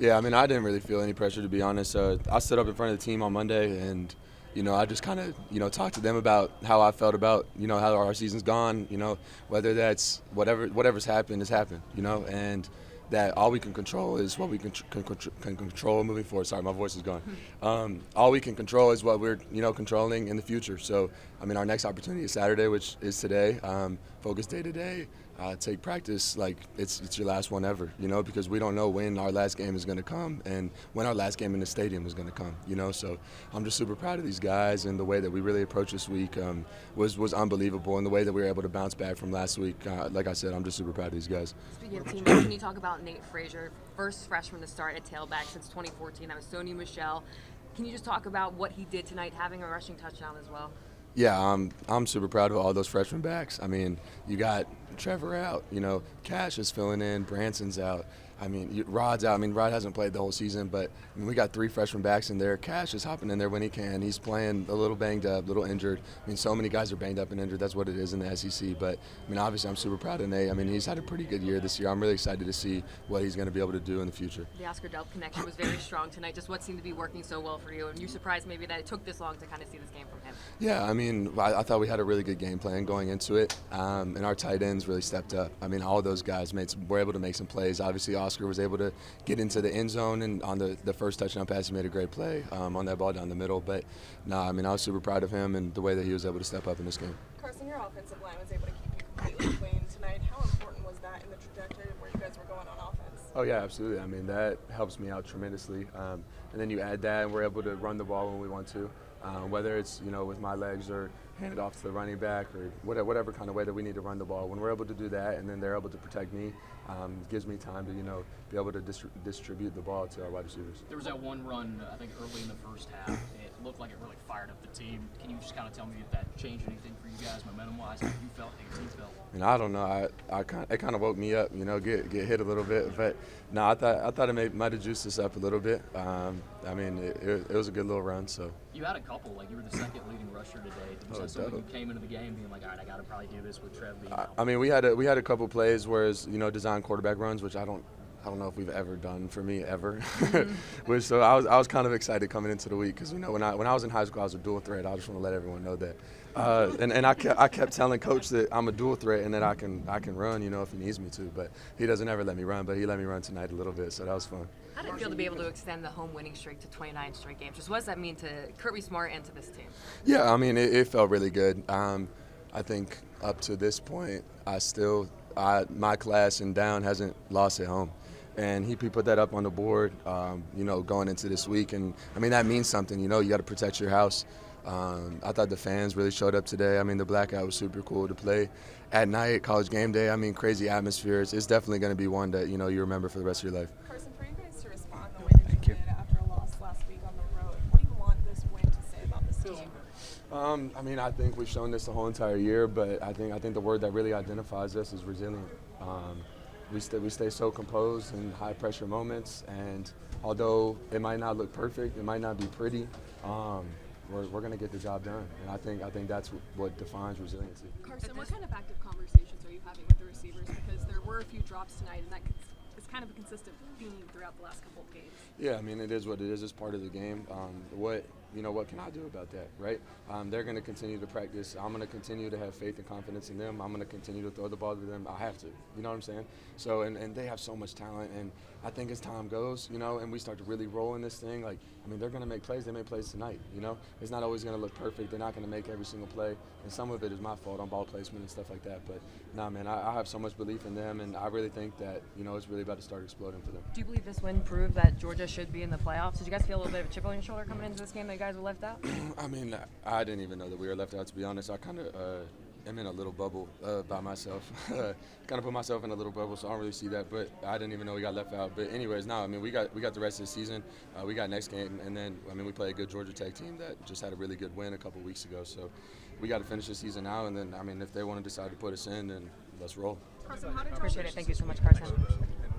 Yeah, I mean, I didn't really feel any pressure, to be honest. I stood up in front of the team on Monday, and I just kind of talked to them about how I felt about how our season's gone. Whether that's whatever's happened has happened. And that all we can control is what we can control moving forward. Sorry, my voice is gone. All we can control is what we're controlling in the future. So I mean, our next opportunity is Saturday, which is today. Focus day to day. Take practice like it's your last one ever, because we don't know when our last game is going to come and when our last game in the stadium is going to come, So I'm just super proud of these guys, and the way that we really approached this week was unbelievable, and the way that we were able to bounce back from last week. Like I said, I'm just super proud of these guys. Speaking of teammates, can you talk about Nate Frasier, first freshman to start at tailback since 2014? That was Sony Michel. Can you just talk about what he did tonight, having a rushing touchdown as well? Yeah, I'm super proud of all those freshman backs. I mean, you got Trevor out, Cash is filling in, Branson's out. I mean, Rod's out. I mean, Rod hasn't played the whole season, but I mean, we got 3 freshman backs in there. Cash is hopping in there when he can. He's playing a little banged up, a little injured. I mean, so many guys are banged up and injured. That's what it is in the SEC. But, I mean, obviously I'm super proud of Nate. I mean, he's had a pretty good year this year. I'm really excited to see what he's going to be able to do in the future. The Oscar Delp connection was very strong tonight. Just what seemed to be working so well for you? And you're surprised maybe that it took this long to kind of see this game from him? Yeah, I mean, I thought we had a really good game plan going into it, and our tight ends really stepped up. I mean, all those guys were able to make some plays. Obviously, Oscar was able to get into the end zone, and on the first touchdown pass, he made a great play on that ball down the middle. But, I mean, I was super proud of him and the way that he was able to step up in this game. Carson, your offensive line was able to keep you completely clean tonight. How important was that in the trajectory of where you guys were going on offense? Oh, yeah, absolutely. I mean, that helps me out tremendously. And then you add that, and we're able to run the ball when we want to, whether it's, with my legs or hand it off to the running back or whatever kind of way that we need to run the ball. When we're able to do that and then they're able to protect me, it gives me time to, be able to distribute the ball to our wide receivers. There was that one run, I think, early in the first half. It looked like it really fired up the team. Can you just kind of tell me if that changed anything for you guys, momentum-wise, how you felt, how your team felt? And I don't know. It kind of woke me up, get hit a little bit. But no, I thought it might have juiced us up a little bit. I mean, it was a good little run. So you had a couple, like you were the second leading rusher today. Was that something you came into the game being like, all right, I got to probably do this with Trev being out? I mean, we had a couple plays where design quarterback runs, which I don't know if we've ever done for me ever. Which so I was kind of excited coming into the week because when I was in high school I was a dual threat. I just want to let everyone know that. And I kept telling coach that I'm a dual threat and that I can run if he needs me to. But he doesn't ever let me run. But he let me run tonight a little bit, so that was fun. How did it feel to be able to extend the home winning streak to 29 straight games? Just what does that mean to Kirby Smart and to this team? Yeah, I mean it felt really good. I think up to this point my class and down hasn't lost at home. And he put that up on the board, going into this week. And, I mean, that means something. You got to protect your house. I thought the fans really showed up today. I mean, the blackout was super cool to play at night, college game day. I mean, crazy atmospheres. It's definitely going to be one that, you remember for the rest of your life. Carson, for you guys to respond the way that you did after a loss last week on the road, what do you want this win to say about this team? I mean, I think we've shown this the whole entire year, but I think the word that really identifies us is resilient. We stay so composed in high pressure moments, and although it might not look perfect, it might not be pretty, we're going to get the job done. And I think that's what defines resiliency. Carson, what kind of active conversations are you having with the receivers? Because there were a few drops tonight, and that is kind of a consistent theme throughout the last couple of games. Yeah, I mean, it is what it is. It's part of the game. What can I do about that, right? They're going to continue to practice. I'm going to continue to have faith and confidence in them. I'm going to continue to throw the ball to them. I have to. You know what I'm saying? So, and they have so much talent. And I think as time goes, and we start to really roll in this thing, they're going to make plays. They make plays tonight, It's not always going to look perfect. They're not going to make every single play. And some of it is my fault on ball placement and stuff like that. But, man, I have so much belief in them. And I really think that, it's really about to start exploding for them. Do you believe this win proved that Georgia should be in the playoffs? Did you guys feel a little bit of a chip on your shoulder coming into this game that you guys were left out? I mean, I didn't even know that we were left out, to be honest. I kind of am in a little bubble by myself. Kind of put myself in a little bubble, so I don't really see that. But I didn't even know we got left out. But anyways, no, I mean, we got the rest of the season. We got next game, and then, we play a good Georgia Tech team that just had a really good win a couple weeks ago. So we got to finish the season now, and then, if they want to decide to put us in, then let's roll. Carson, how did Appreciate it. Thank you so much, Carson.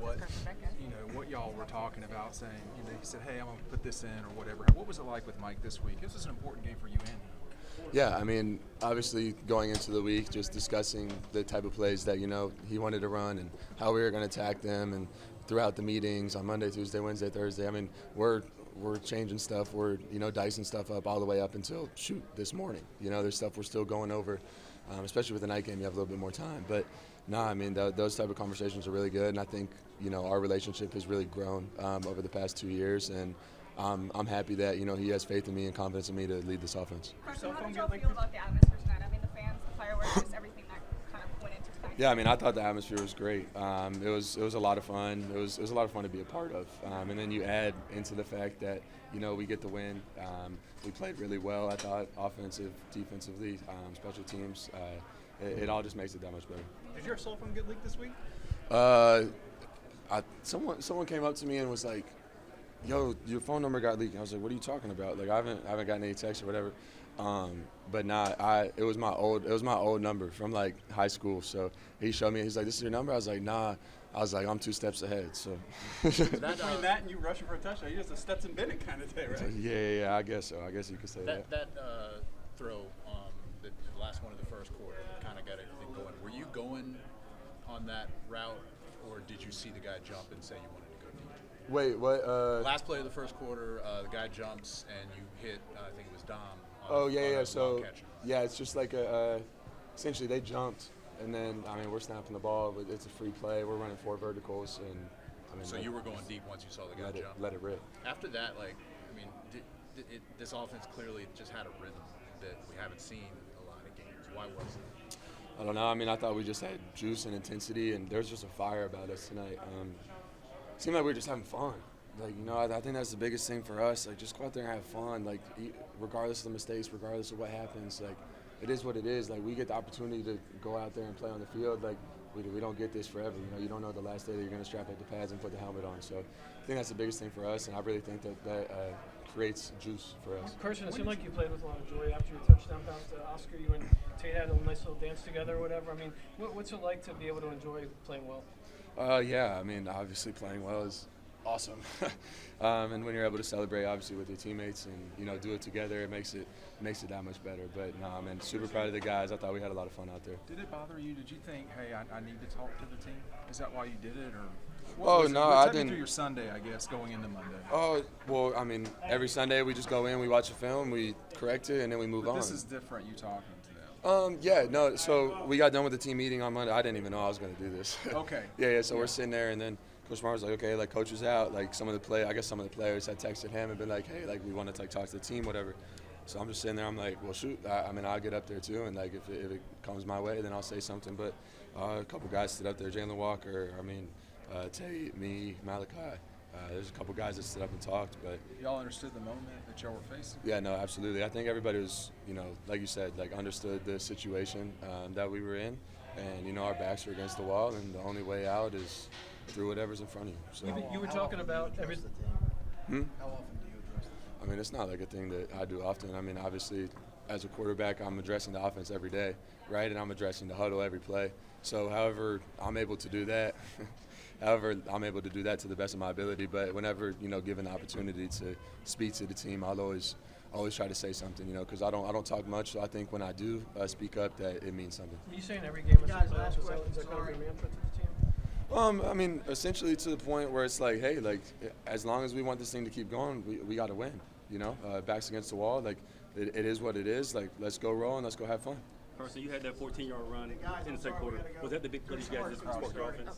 And what y'all were talking about, saying, he said, hey, I'm going to put this in or whatever. What was it like with Mike this week? This is an important game for you and him. Yeah, I mean, obviously going into the week, just discussing the type of plays that, he wanted to run and how we were going to attack them and throughout the meetings on Monday, Tuesday, Wednesday, Thursday. I mean, we're changing stuff. We're dicing stuff up all the way up until this morning. There's stuff we're still going over, especially with the night game. You have a little bit more time, but no, I mean those type of conversations are really good, and I think our relationship has really grown over the past 2 years, and I'm happy that he has faith in me and confidence in me to lead this offense. Carson, how did y'all feel about the atmosphere tonight? I mean, the fans, the fireworks, just everything that kind of went into tonight. Yeah, I mean, I thought the atmosphere was great. It was a lot of fun. It was a lot of fun to be a part of. And then you add into the fact that we get the win. We played really well. I thought offensive, defensively, special teams. It all just makes it that much better. Did your cell phone get leaked this week? Someone came up to me and was like, "Yo, your phone number got leaked." And I was like, "What are you talking about? Like, I haven't gotten any texts or whatever." But it was my old number from like high school. So he showed me. He's like, "This is your number?" I was like, "Nah." I was like, "I'm 2 steps ahead." So Between that and you rushing for a touchdown, you're just a Stetson Bennett kind of day, right? Yeah. I guess so. I guess you could say that. That throw, the last one of the first quarter, kind of got everything going. Were you going on that route, or did you see the guy jump and say you wanted to go deep? Wait, what? Last play of the first quarter, the guy jumps and you hit. I think it was Dom. Oh yeah. So yeah, it's just like essentially they jumped, and then we're snapping the ball, but it's a free play. We're running 4 verticals, and So you were going deep once you saw the guy jump. Let it rip. After that, this offense clearly just had a rhythm that we haven't seen a lot of games. Why was it? I don't know. I mean, I thought we just had juice and intensity, and there's just a fire about us tonight. It seemed like we were just having fun. Like, I think that's the biggest thing for us. Like, just go out there and have fun. Like, regardless of the mistakes, regardless of what happens, like, it is what it is. Like, we get the opportunity to go out there and play on the field. Like, we don't get this forever. You don't know the last day that you're going to strap up the pads and put the helmet on. So I think that's the biggest thing for us, and I really think that creates juice for us. Carson, it seemed like you played with a lot of joy after your touchdown pass to Oscar. You and Tate had a nice little dance together or whatever. I mean, what's it like to be able to enjoy playing well? Yeah, I mean, obviously playing well is awesome. And when you're able to celebrate, obviously, with your teammates and, do it together, it makes it that much better. But, no, I'm super proud of the guys. I thought we had a lot of fun out there. Did it bother you? Did you think, hey, I need to talk to the team? Is that why you did it? Or I Take me didn't. through your Sunday, I guess, going into Monday. Oh, well, I mean, every Sunday we just go in, we watch a film, we correct it, and then we move on. This is different, you talking to them. Yeah, no, so we got done with the team meeting on Monday. I didn't even know I was going to do this. Okay. Yeah, so we're sitting there, and then Coach Smart was like, okay, like, coach is out. Like, some of the players had texted him and been like, hey, like, we want to talk to the team, whatever. So I'm just sitting there. I'm like, well, shoot. I'll get up there too, and like, if it comes my way, then I'll say something. But a couple guys stood up there. Jalen Walker. Tate, me, Malachi. There's a couple guys that stood up and talked. But y'all understood the moment that y'all were facing. Yeah, no, absolutely. I think everybody was, like you said, like, understood the situation that we were in, and our backs were against the wall, and the only way out is through whatever's in front of you. So You were talking about everything. How often do you address the team? I mean, it's not like a thing that I do often. I mean, obviously, as a quarterback, I'm addressing the offense every day, right? And I'm addressing the huddle every play. So however I'm able to do that, to the best of my ability. But whenever, given the opportunity to speak to the team, I'll always try to say something, because I don't talk much. So I think when I do speak up, that it means something. Are you saying every game is a playoff? Is that kind of your mantra to the team? I mean, essentially to the point where it's like, hey, like, as long as we want this thing to keep going, we got to win. Backs against the wall, like, it is what it is. Like, let's go roll and let's go have fun. Carson, you had that 14-yard run in the second quarter. Was that the big play you guys did to spark your offense?